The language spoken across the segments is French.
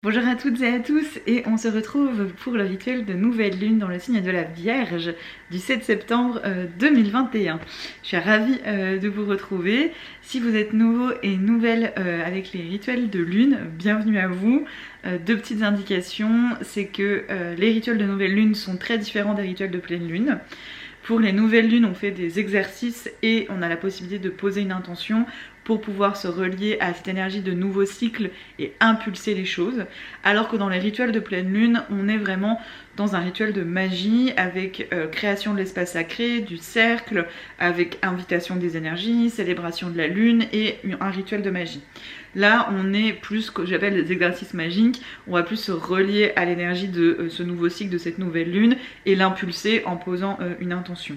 Bonjour à toutes et à tous, et on se retrouve pour le rituel de nouvelle lune dans le signe de la Vierge du 7 septembre 2021. Je suis ravie de vous retrouver. Si vous êtes nouveau et nouvelle avec les rituels de lune, bienvenue à vous. Deux petites indications, c'est que les rituels de nouvelle lune sont très différents des rituels de pleine lune. Pour les nouvelles lunes, on fait des exercices et on a la possibilité de poser une intention pour pouvoir se relier à cette énergie de nouveau cycle et impulser les choses. Alors que dans les rituels de pleine lune, on est vraiment dans un rituel de magie avec création de l'espace sacré, du cercle, avec invitation des énergies, célébration de la lune et un rituel de magie. Là, on est plus ce que j'appelle des exercices magiques, on va plus se relier à l'énergie de ce nouveau cycle, de cette nouvelle lune, et l'impulser en posant une intention.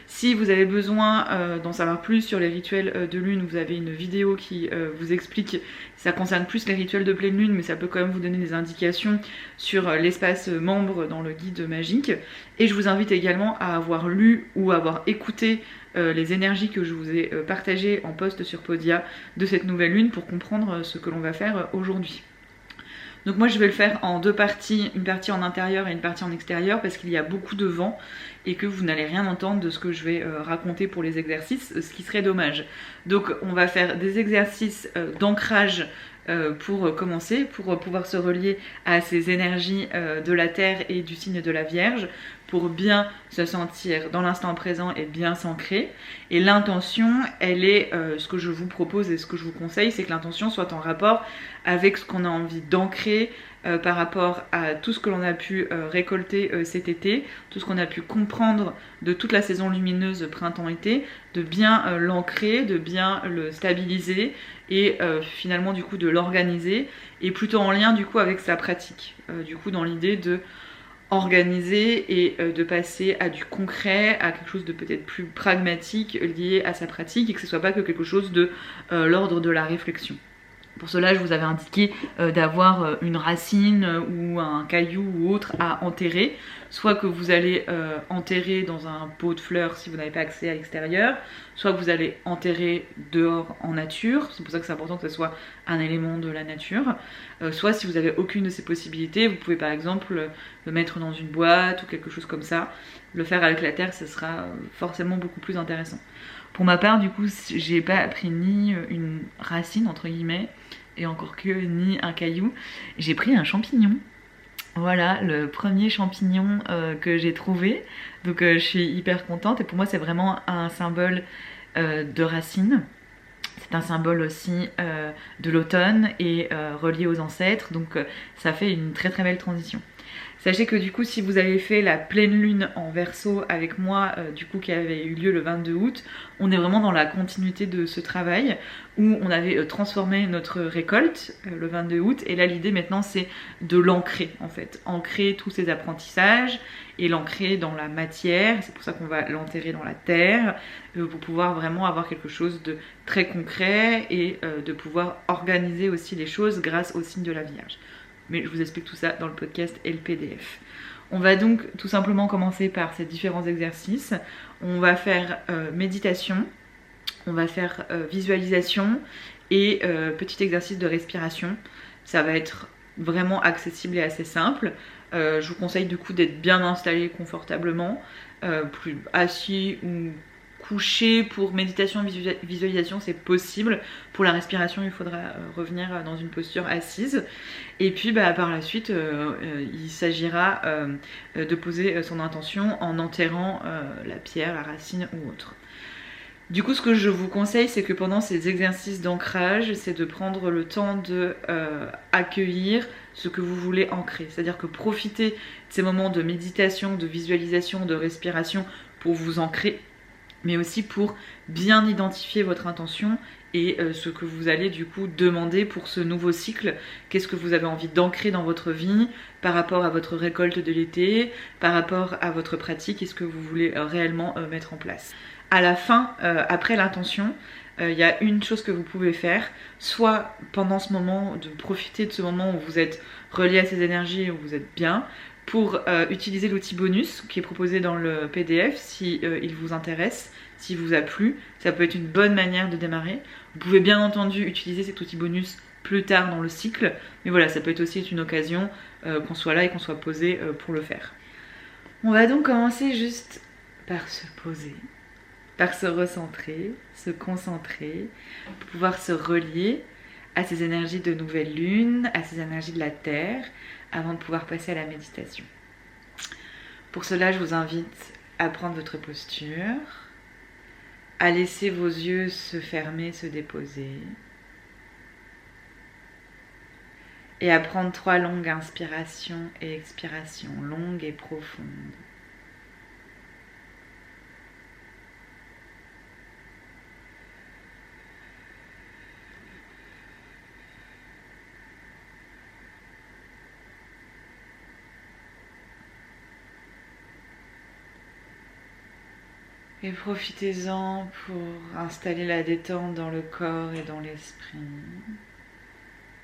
Si vous avez besoin d'en savoir plus sur les rituels de lune, vous avez une vidéo qui vous explique, ça concerne plus les rituels de pleine lune, mais ça peut quand même vous donner des indications sur l'espace membre dans le guide magique. Et je vous invite également à avoir lu ou à avoir écouté les énergies que je vous ai partagées en post sur Podia de cette nouvelle lune pour comprendre ce que l'on va faire aujourd'hui. Donc moi je vais le faire en deux parties, une partie en intérieur et une partie en extérieur parce qu'il y a beaucoup de vent et que vous n'allez rien entendre de ce que je vais raconter pour les exercices, ce qui serait dommage. Donc on va faire des exercices d'ancrage pour commencer, pour pouvoir se relier à ces énergies de la Terre et du signe de la Vierge, pour bien se sentir dans l'instant présent et bien s'ancrer. Et l'intention, elle est, ce que je vous propose et ce que je vous conseille, c'est que l'intention soit en rapport avec ce qu'on a envie d'ancrer par rapport à tout ce que l'on a pu récolter cet été, tout ce qu'on a pu comprendre de toute la saison lumineuse printemps-été, de bien l'ancrer, de bien le stabiliser et finalement du coup de l'organiser, et plutôt en lien du coup avec sa pratique, du coup dans l'idée de organiser et de passer à du concret, à quelque chose de peut-être plus pragmatique lié à sa pratique, et que ce soit pas que quelque chose de l'ordre de la réflexion. Pour cela, je vous avais indiqué d'avoir une racine ou un caillou ou autre à enterrer, soit que vous allez enterrer dans un pot de fleurs si vous n'avez pas accès à l'extérieur, soit que vous allez enterrer dehors en nature, c'est pour ça que c'est important que ce soit un élément de la nature, soit si vous n'avez aucune de ces possibilités, vous pouvez par exemple le mettre dans une boîte ou quelque chose comme ça. Le faire avec la terre, ce sera forcément beaucoup plus intéressant. Pour ma part, du coup, j'ai pas pris ni une racine, entre guillemets, et encore que ni un caillou. J'ai pris un champignon. Voilà, le premier champignon que j'ai trouvé. Donc je suis hyper contente, et pour moi c'est vraiment un symbole de racine. C'est un symbole aussi de l'automne et relié aux ancêtres, donc ça fait une très très belle transition. Sachez que du coup, si vous avez fait la pleine lune en Verseau avec moi, du coup qui avait eu lieu le 22 août, on est vraiment dans la continuité de ce travail où on avait transformé notre récolte le 22 août, et là l'idée maintenant c'est de l'ancrer en fait, ancrer tous ces apprentissages et l'ancrer dans la matière. C'est pour ça qu'on va l'enterrer dans la terre pour pouvoir vraiment avoir quelque chose de très concret et de pouvoir organiser aussi les choses grâce au signe de la Vierge. Mais je vous explique tout ça dans le podcast et le PDF. On va donc tout simplement commencer par ces différents exercices. On va faire méditation, on va faire visualisation et petit exercice de respiration. Ça va être vraiment accessible et assez simple. Je vous conseille du coup d'être bien installé confortablement, plus assis ou couché. Pour méditation et visualisation c'est possible. Pour la respiration il faudra revenir dans une posture assise, et puis par la suite il s'agira de poser son intention en enterrant la pierre, la racine ou autre. Du coup, ce que je vous conseille, c'est que pendant ces exercices d'ancrage, c'est de prendre le temps de accueillir ce que vous voulez ancrer. C'est-à-dire que profitez de ces moments de méditation, de visualisation, de respiration pour vous ancrer, mais aussi pour bien identifier votre intention et ce que vous allez du coup demander pour ce nouveau cycle. Qu'est-ce que vous avez envie d'ancrer dans votre vie par rapport à votre récolte de l'été, par rapport à votre pratique, et ce que vous voulez réellement mettre en place. À la fin, après l'intention, il y a une chose que vous pouvez faire, soit pendant ce moment, de profiter de ce moment où vous êtes relié à ces énergies, où vous êtes bien, pour utiliser l'outil bonus qui est proposé dans le PDF si il vous intéresse, s'il vous a plu. Ça peut être une bonne manière de démarrer. Vous pouvez bien entendu utiliser cet outil bonus plus tard dans le cycle. Mais voilà, ça peut être aussi une occasion qu'on soit là et qu'on soit posé pour le faire. On va donc commencer juste par se poser, par se recentrer, se concentrer, pour pouvoir se relier à ces énergies de nouvelle lune, à ces énergies de la Terre, avant de pouvoir passer à la méditation. Pour cela, je vous invite à prendre votre posture, à laisser vos yeux se fermer, se déposer, et à prendre 3 longues inspirations et expirations, longues et profondes. Et profitez-en pour installer la détente dans le corps et dans l'esprit,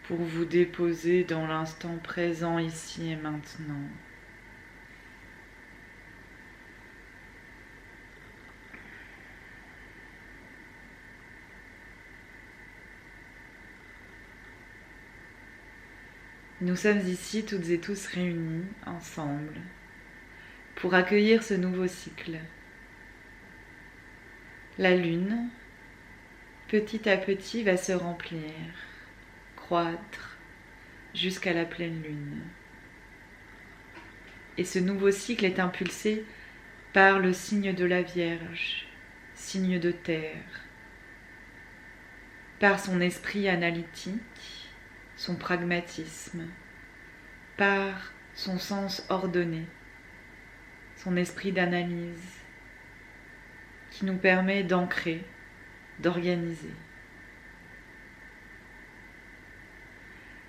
pour vous déposer dans l'instant présent ici et maintenant. Nous sommes ici toutes et tous réunis ensemble pour accueillir ce nouveau cycle. La lune, petit à petit, va se remplir, croître jusqu'à la pleine lune. Et ce nouveau cycle est impulsé par le signe de la Vierge, signe de terre, par son esprit analytique, son pragmatisme, par son sens ordonné, son esprit d'analyse, qui nous permet d'ancrer, d'organiser.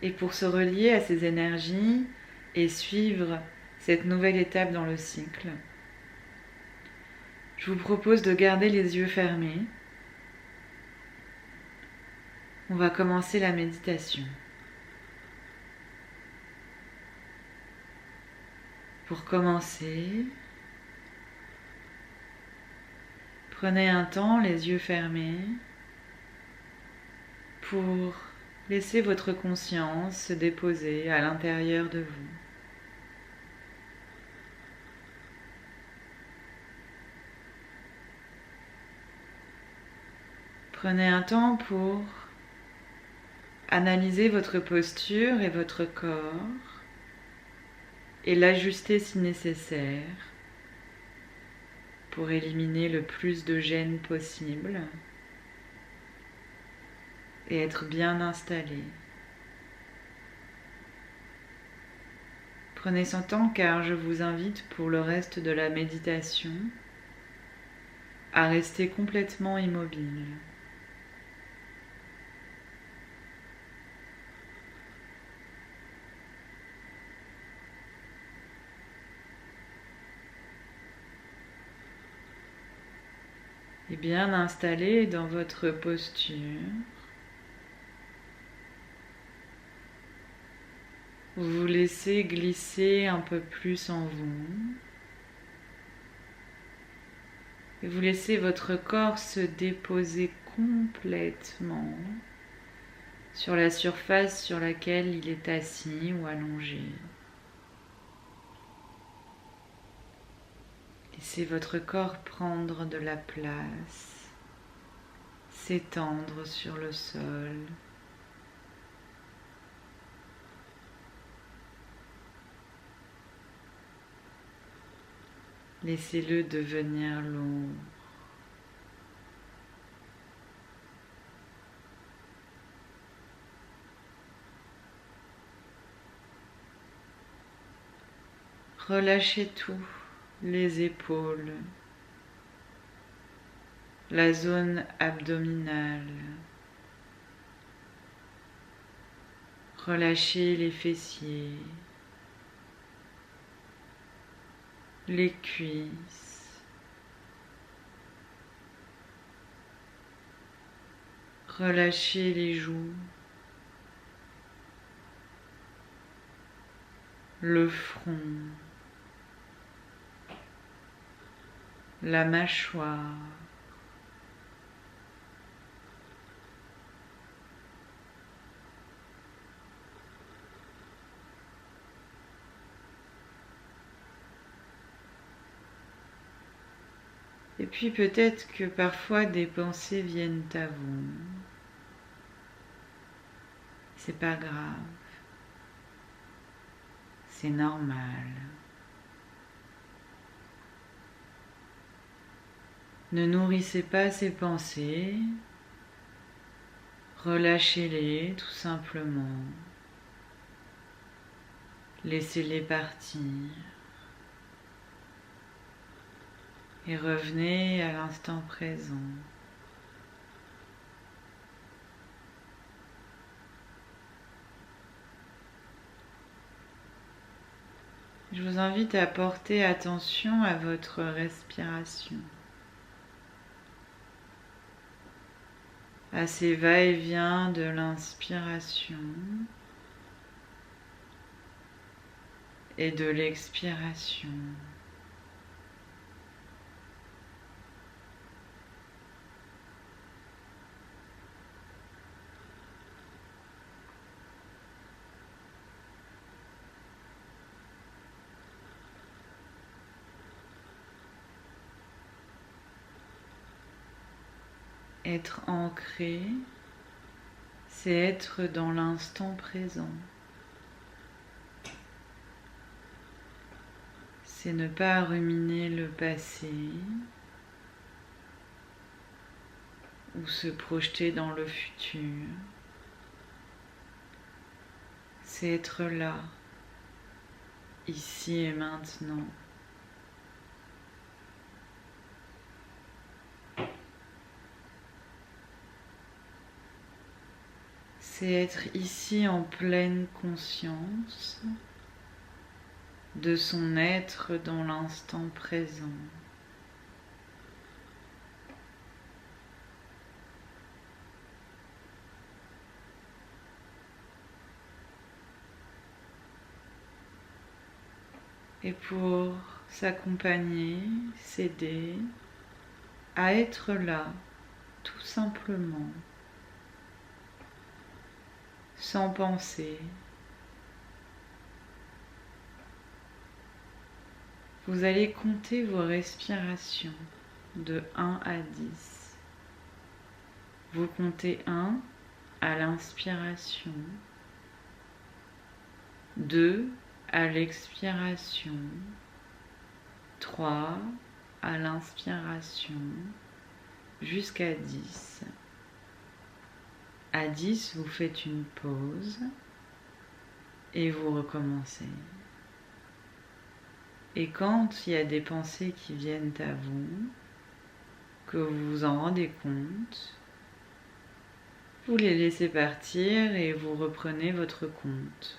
Et pour se relier à ces énergies et suivre cette nouvelle étape dans le cycle, je vous propose de garder les yeux fermés. On va commencer la méditation. Pour commencer, prenez un temps, les yeux fermés, pour laisser votre conscience se déposer à l'intérieur de vous. Prenez un temps pour analyser votre posture et votre corps et l'ajuster si nécessaire pour éliminer le plus de gêne possible et être bien installé. Prenez son temps car je vous invite pour le reste de la méditation à rester complètement immobile. Et bien installé dans votre posture, vous vous laissez glisser un peu plus en vous et vous laissez votre corps se déposer complètement sur la surface sur laquelle il est assis ou allongé. Laissez votre corps prendre de la place, s'étendre sur le sol. Laissez-le devenir lourd. Relâchez tout, les épaules, la zone abdominale. Relâchez les fessiers, les cuisses. Relâchez les joues, le front, la mâchoire, Et puis peut-être que parfois des pensées viennent à vous. C'est pas grave. C'est normal. Ne nourrissez pas ces pensées. Relâchez-les tout simplement. Laissez-les partir. Et revenez à l'instant présent. Je vous invite à porter attention à votre respiration, à ces va-et-vient de l'inspiration et de l'expiration. Être ancré, c'est être dans l'instant présent. C'est ne pas ruminer le passé ou se projeter dans le futur. C'est être là, ici et maintenant. C'est être ici en pleine conscience de son être dans l'instant présent. Et pour s'accompagner, s'aider à être là, tout simplement, sans penser. Vous allez compter vos respirations de 1 à 10. Vous comptez 1 à l'inspiration, 2 à l'expiration, 3 à l'inspiration, jusqu'à 10. À 10, vous faites une pause et vous recommencez. Et quand il y a des pensées qui viennent à vous, que vous vous en rendez compte, vous les laissez partir et vous reprenez votre compte.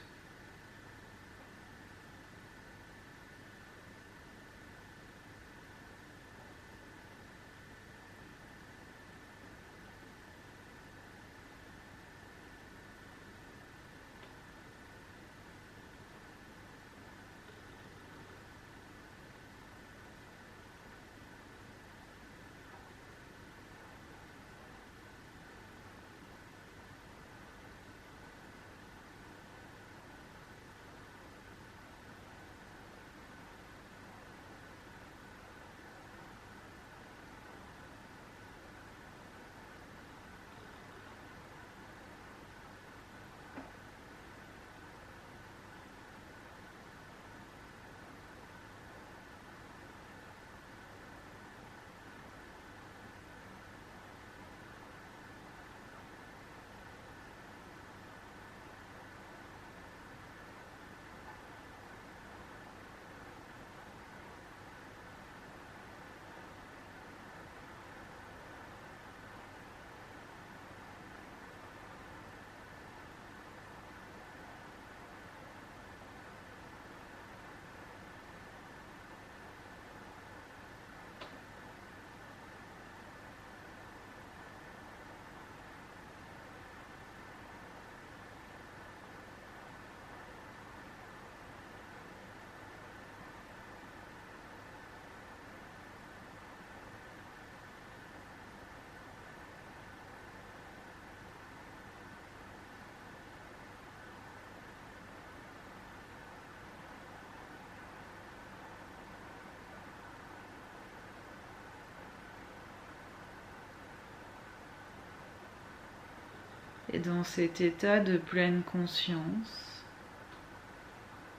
Et dans cet état de pleine conscience,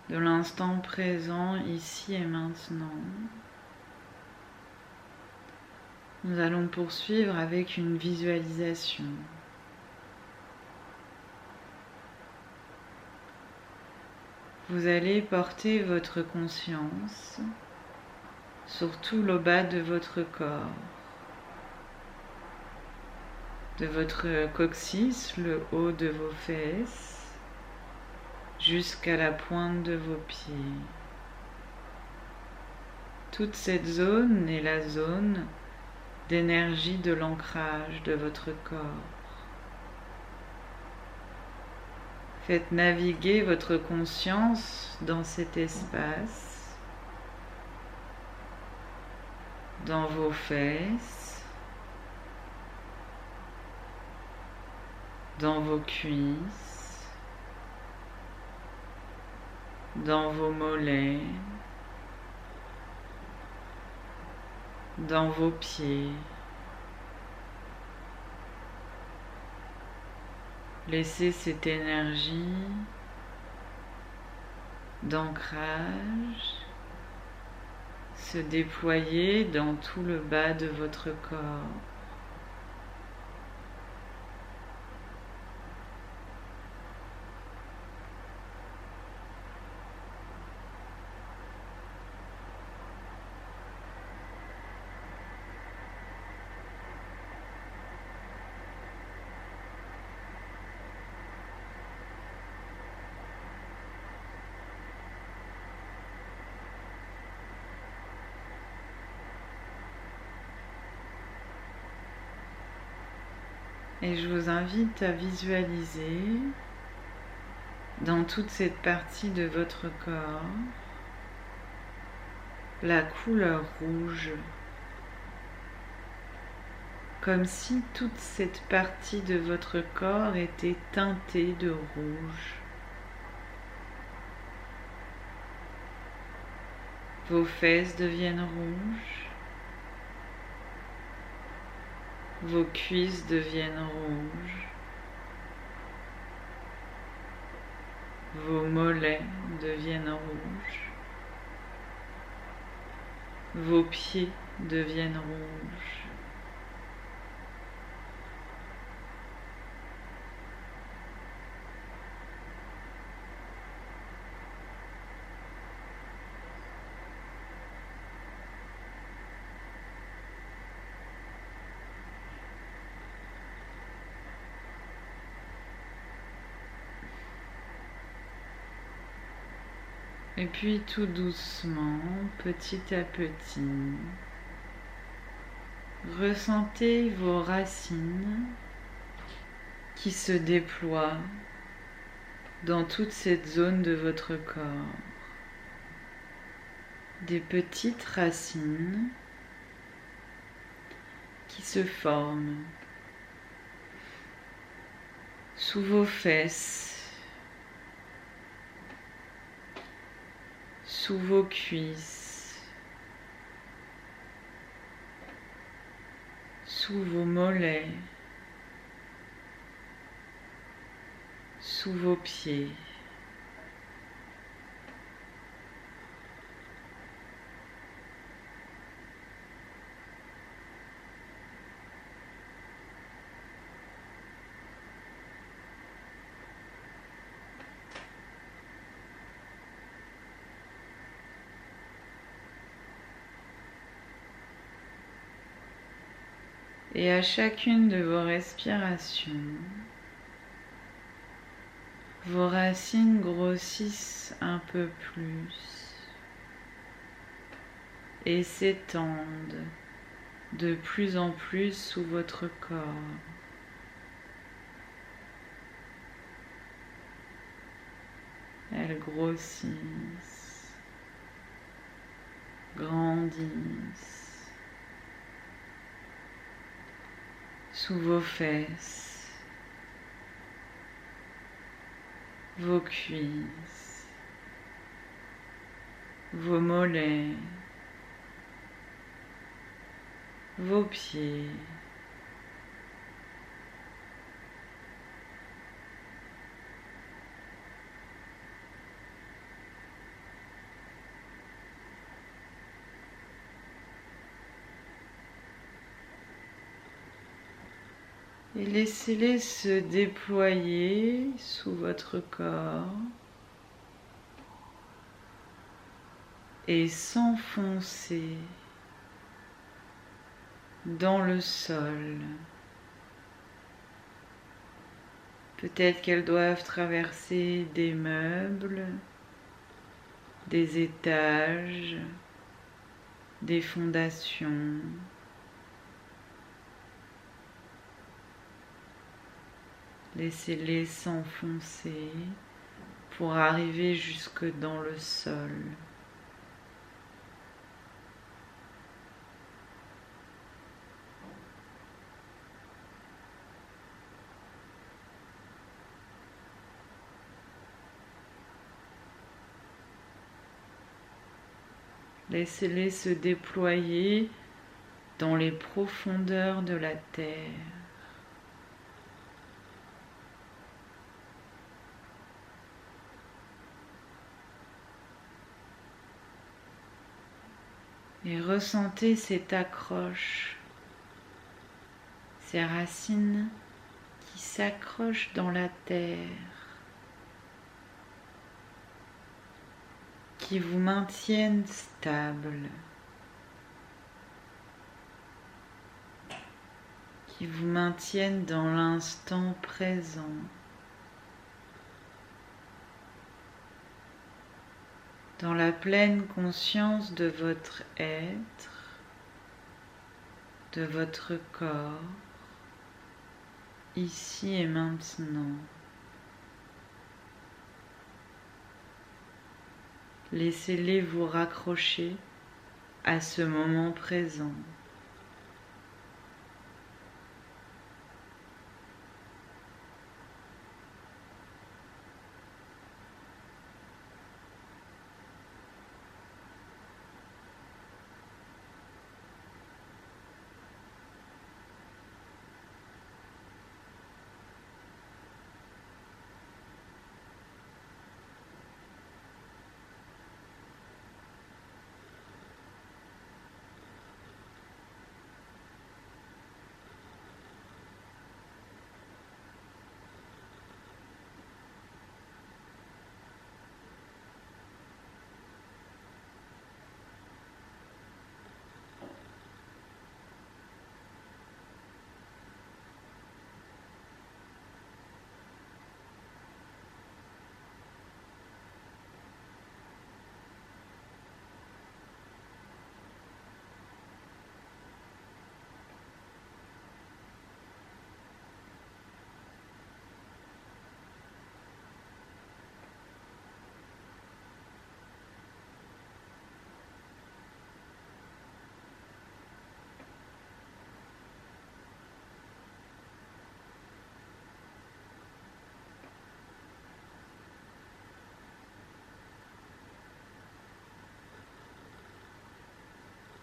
de l'instant présent, ici et maintenant, nous allons poursuivre avec une visualisation. Vous allez porter votre conscience sur tout le bas de votre corps, de votre coccyx, le haut de vos fesses, jusqu'à la pointe de vos pieds. Toute cette zone est la zone d'énergie de l'ancrage de votre corps. Faites naviguer votre conscience dans cet espace, dans vos fesses, dans vos cuisses, dans vos mollets, dans vos pieds. Laissez cette énergie d'ancrage se déployer dans tout le bas de votre corps. Et je vous invite à visualiser dans toute cette partie de votre corps la couleur rouge, comme si toute cette partie de votre corps était teintée de rouge. Vos fesses deviennent rouges. Vos cuisses deviennent rouges. Vos mollets deviennent rouges. Vos pieds deviennent rouges. Et puis tout doucement, petit à petit, ressentez vos racines qui se déploient dans toute cette zone de votre corps. Des petites racines qui se forment sous vos fesses, sous vos cuisses, sous vos mollets, sous vos pieds. Et à chacune de vos respirations, vos racines grossissent un peu plus et s'étendent de plus en plus sous votre corps. Elles grossissent, grandissent sous vos fesses, vos cuisses, vos mollets, vos pieds, Et laissez-les se déployer sous votre corps et s'enfoncer dans le sol. Peut-être qu'elles doivent traverser des meubles, des étages, des fondations. Laissez-les s'enfoncer pour arriver jusque dans le sol. Laissez-les se déployer dans les profondeurs de la terre. Et ressentez cette accroche, ces racines qui s'accrochent dans la terre, qui vous maintiennent stable, qui vous maintiennent dans l'instant présent. Dans la pleine conscience de votre être, de votre corps, ici et maintenant. Laissez-les vous raccrocher à ce moment présent.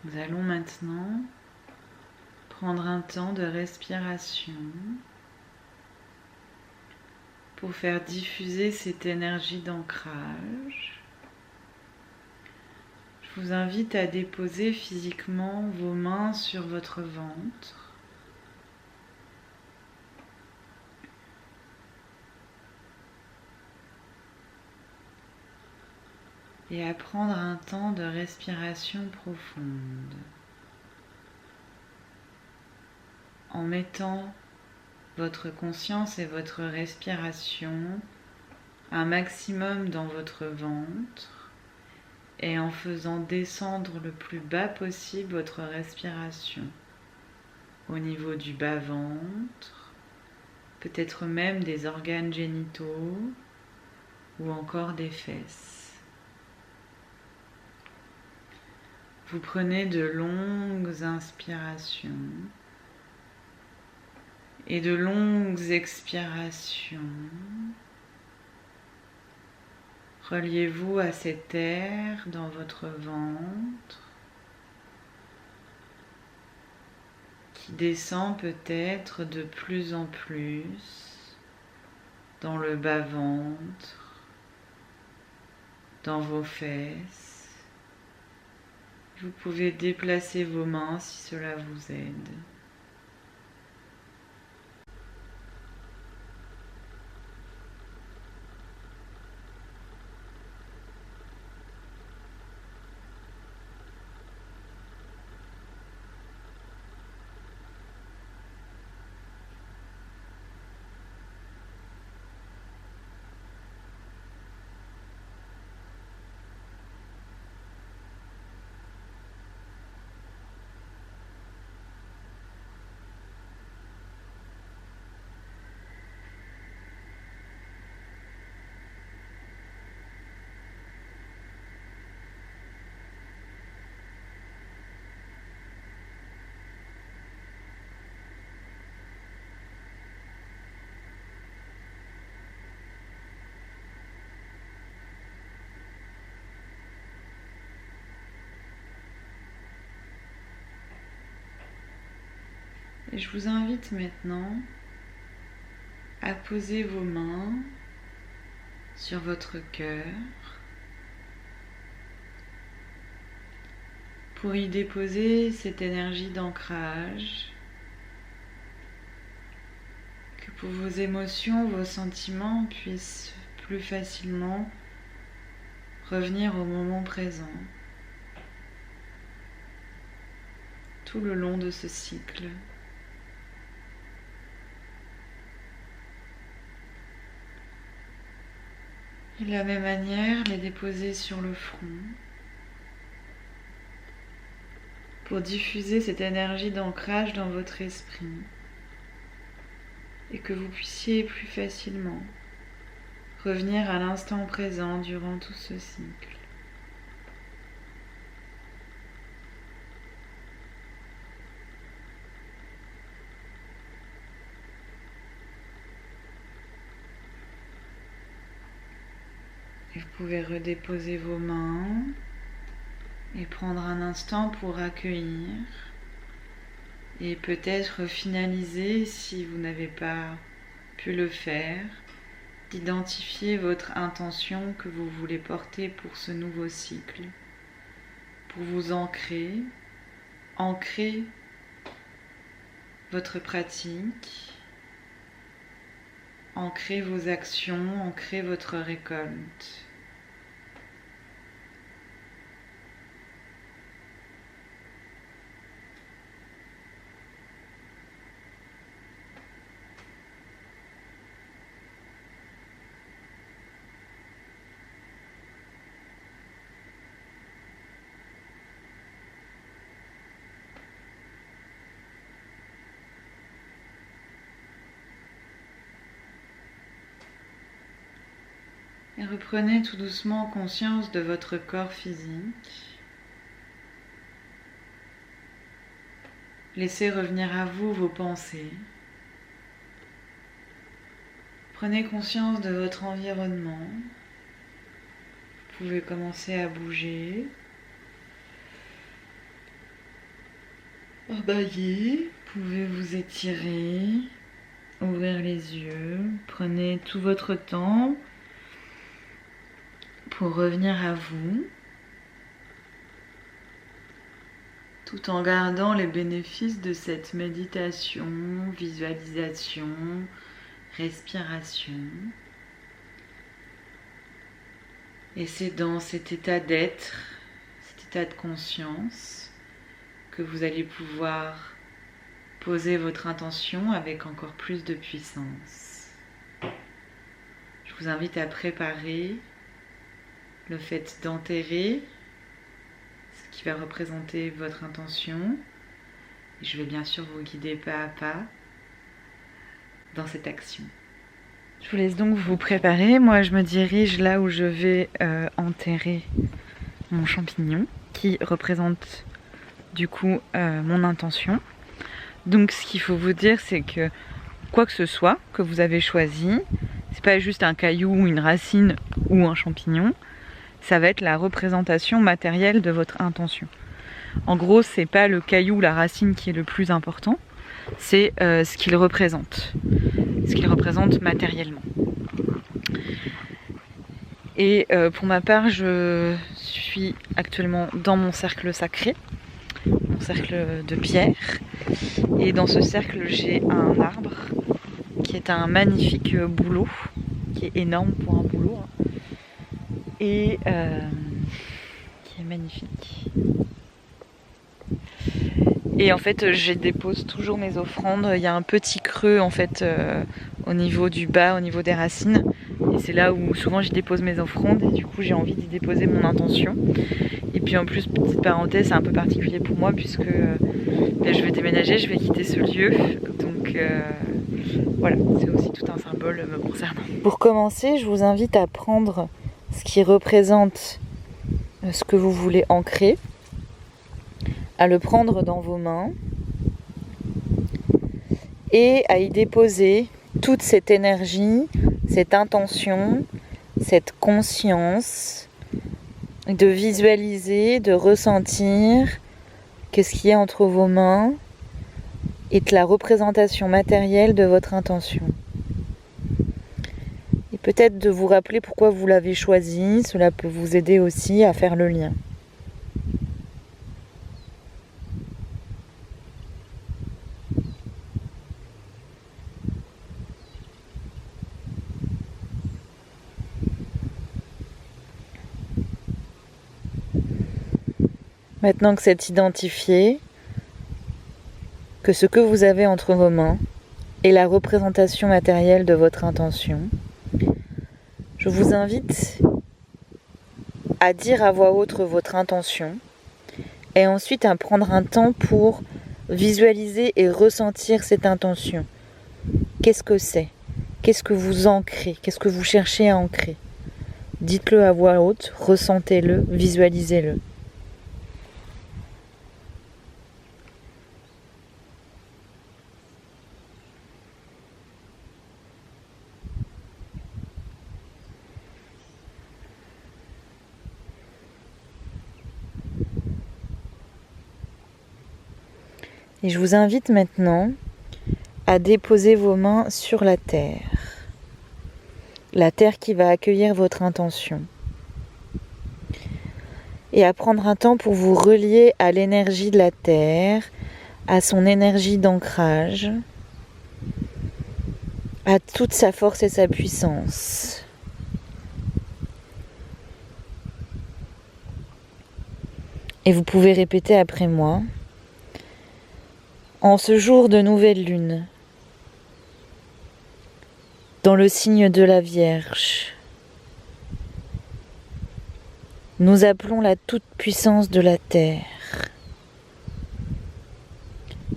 Nous allons maintenant prendre un temps de respiration pour faire diffuser cette énergie d'ancrage. Je vous invite à déposer physiquement vos mains sur votre ventre. Et à prendre un temps de respiration profonde. En mettant votre conscience et votre respiration un maximum dans votre ventre et en faisant descendre le plus bas possible votre respiration au niveau du bas-ventre, peut-être même des organes génitaux ou encore des fesses. Vous prenez de longues inspirations et de longues expirations. Reliez-vous à cet air dans votre ventre qui descend peut-être de plus en plus dans le bas-ventre, dans vos fesses. Vous pouvez déplacer vos mains si cela vous aide. Et je vous invite maintenant à poser vos mains sur votre cœur pour y déposer cette énergie d'ancrage, que pour vos émotions, vos sentiments puissent plus facilement revenir au moment présent tout le long de ce cycle. Et de la même manière, les déposer sur le front pour diffuser cette énergie d'ancrage dans votre esprit et que vous puissiez plus facilement revenir à l'instant présent durant tout ce cycle. Et vous pouvez redéposer vos mains et prendre un instant pour accueillir et peut-être finaliser, si vous n'avez pas pu le faire, d'identifier votre intention que vous voulez porter pour ce nouveau cycle, pour vous ancrer votre pratique, ancrer vos actions, ancrer votre récolte. Et reprenez tout doucement conscience de votre corps physique. Laissez revenir à vous vos pensées. Prenez conscience de votre environnement. Vous pouvez commencer à bouger, bâiller, vous pouvez vous étirer, ouvrir les yeux. Prenez tout votre temps pour revenir à vous, tout en gardant les bénéfices de cette méditation, visualisation, respiration. Et c'est dans cet état d'être, cet état de conscience, que vous allez pouvoir poser votre intention avec encore plus de puissance. Je vous invite à préparer le fait d'enterrer ce qui va représenter votre intention. Et je vais bien sûr vous guider pas à pas dans cette action. Je vous laisse donc vous préparer. Moi, je me dirige là où je vais enterrer mon champignon qui représente du coup mon intention. Donc, ce qu'il faut vous dire, c'est que quoi que ce soit que vous avez choisi, c'est pas juste un caillou ou une racine ou un champignon, ça va être la représentation matérielle de votre intention. En gros, c'est pas le caillou ou la racine qui est le plus important, c'est ce qu'il représente matériellement. Et pour ma part, je suis actuellement dans mon cercle sacré, mon cercle de pierre, et dans ce cercle j'ai un arbre qui est un magnifique bouleau, qui est énorme pour un bouleau, et qui est magnifique. Et en fait, je dépose toujours mes offrandes. Il y a un petit creux en fait au niveau du bas, au niveau des racines. Et c'est là où souvent j'y dépose mes offrandes. Et du coup, j'ai envie d'y déposer mon intention. Et puis en plus, petite parenthèse, c'est un peu particulier pour moi puisque je vais déménager, je vais quitter ce lieu. Donc voilà, c'est aussi tout un symbole me concernant. Pour commencer, je vous invite à prendre ce qui représente ce que vous voulez ancrer, à le prendre dans vos mains et à y déposer toute cette énergie, cette intention, cette conscience, de visualiser, de ressentir qu'est-ce qui est entre vos mains, est la représentation matérielle de votre intention. Et peut-être de vous rappeler pourquoi vous l'avez choisi, cela peut vous aider aussi à faire le lien. Maintenant que c'est identifié, que ce que vous avez entre vos mains est la représentation matérielle de votre intention, je vous invite à dire à voix haute votre intention et ensuite à prendre un temps pour visualiser et ressentir cette intention. Qu'est-ce que c'est? Qu'est-ce que vous ancrez? Qu'est-ce que vous cherchez à ancrer? Dites-le à voix haute, ressentez-le, visualisez-le. Et je vous invite maintenant à déposer vos mains sur la terre qui va accueillir votre intention, et à prendre un temps pour vous relier à l'énergie de la terre, à son énergie d'ancrage, à toute sa force et sa puissance. Et vous pouvez répéter après moi. En ce jour de nouvelle lune, dans le signe de la Vierge, nous appelons la toute-puissance de la Terre,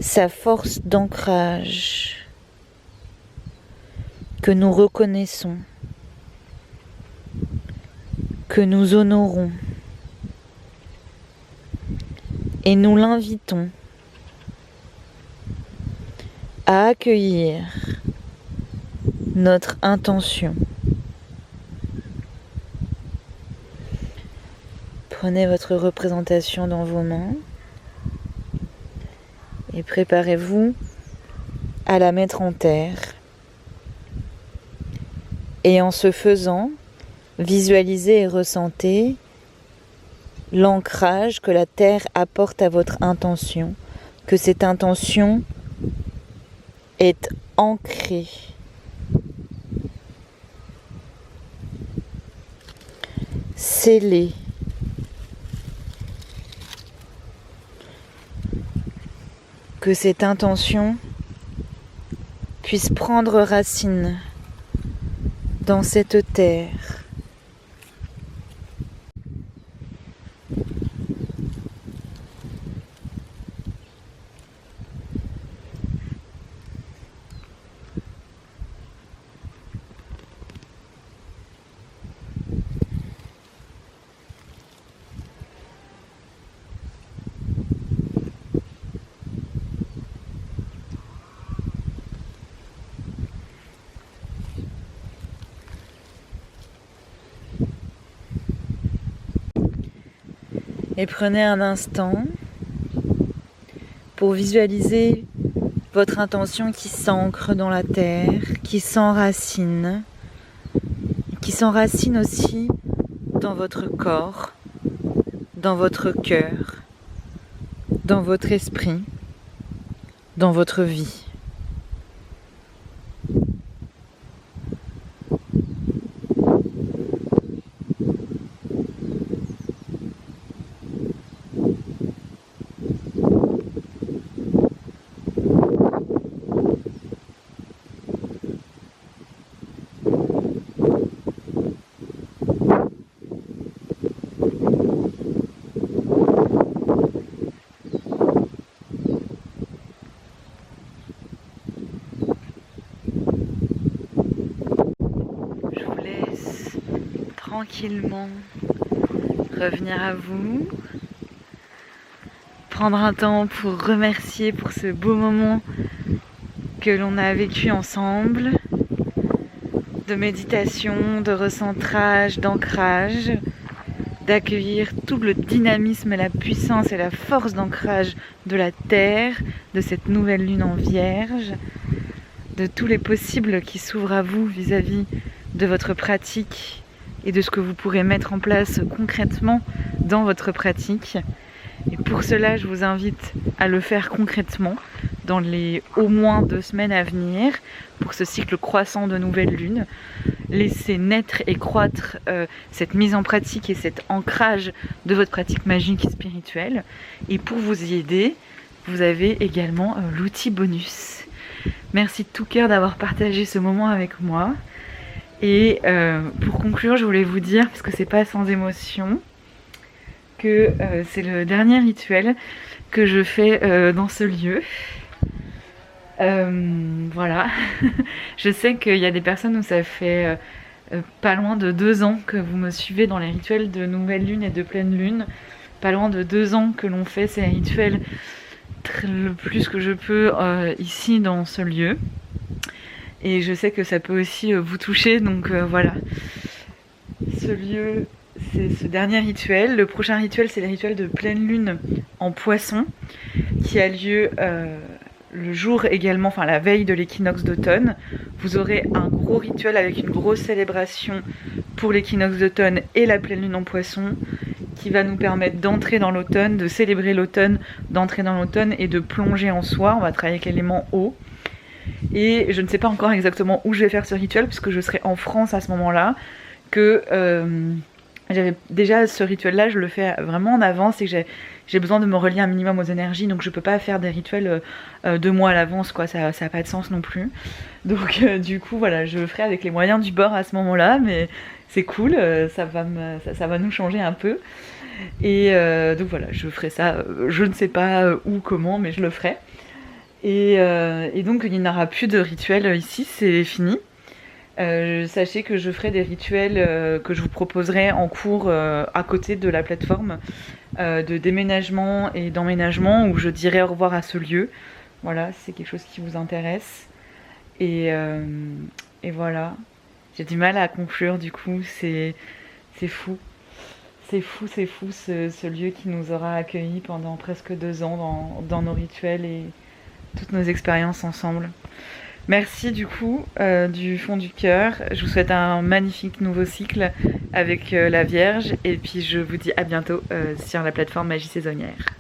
sa force d'ancrage que nous reconnaissons, que nous honorons, et nous l'invitons à accueillir notre intention. Prenez votre représentation dans vos mains et préparez-vous à la mettre en terre. Et en ce faisant, visualisez et ressentez l'ancrage que la terre apporte à votre intention, que cette intention est ancrée, scellée, que cette intention puisse prendre racine dans cette terre. Et prenez un instant pour visualiser votre intention qui s'ancre dans la terre, qui s'enracine aussi dans votre corps, dans votre cœur, dans votre esprit, dans votre vie. Tranquillement revenir à vous, prendre un temps pour remercier pour ce beau moment que l'on a vécu ensemble, de méditation, de recentrage, d'ancrage, d'accueillir tout le dynamisme, la puissance et la force d'ancrage de la Terre, de cette nouvelle lune en Vierge, de tous les possibles qui s'ouvrent à vous vis-à-vis de votre pratique et de ce que vous pourrez mettre en place concrètement dans votre pratique. Et pour cela, je vous invite à le faire concrètement dans les au moins 2 semaines à venir pour ce cycle croissant de nouvelle lune. Laissez naître et croître cette mise en pratique et cet ancrage de votre pratique magique et spirituelle. Et pour vous y aider, vous avez également l'outil bonus. Merci de tout cœur d'avoir partagé ce moment avec moi. Et pour conclure, je voulais vous dire, parce que c'est pas sans émotion, que c'est le dernier rituel que je fais dans ce lieu. Voilà. Je sais qu'il y a des personnes où ça fait pas loin de 2 ans que vous me suivez dans les rituels de nouvelle lune et de pleine lune. Pas loin de 2 ans que l'on fait ces rituels le plus que je peux ici dans ce lieu. Et je sais que ça peut aussi vous toucher, donc voilà. Ce lieu, c'est ce dernier rituel. Le prochain rituel, c'est le rituel de pleine lune en Poisson, qui a lieu le jour également, enfin la veille de l'équinoxe d'automne. Vous aurez un gros rituel avec une grosse célébration pour l'équinoxe d'automne et la pleine lune en Poisson, qui va nous permettre d'entrer dans l'automne, de célébrer l'automne, d'entrer dans l'automne et de plonger en soi. On va travailler avec l'élément eau. Et je ne sais pas encore exactement où je vais faire ce rituel, puisque je serai en France à ce moment-là, que j'avais déjà ce rituel-là, je le fais vraiment en avance et que j'ai besoin de me relier un minimum aux énergies, donc je peux pas faire des rituels 2 mois à l'avance, quoi, ça a pas de sens non plus. Donc du coup, voilà, je le ferai avec les moyens du bord à ce moment-là, mais c'est cool, ça va nous changer un peu. Et donc voilà, je ferai ça, je ne sais pas où, comment, mais je le ferai. Et donc il n'y aura plus de rituels ici, c'est fini. Sachez que je ferai des rituels que je vous proposerai en cours à côté de la plateforme de déménagement et d'emménagement, où je dirai au revoir à ce lieu. Voilà, c'est quelque chose qui vous intéresse. Et voilà, j'ai du mal à conclure du coup, c'est fou. C'est fou ce lieu qui nous aura accueillis pendant presque 2 ans dans nos rituels et toutes nos expériences ensemble. Merci du coup du fond du cœur. Je vous souhaite un magnifique nouveau cycle avec la Vierge et puis je vous dis à bientôt sur la plateforme Magie Saisonnière.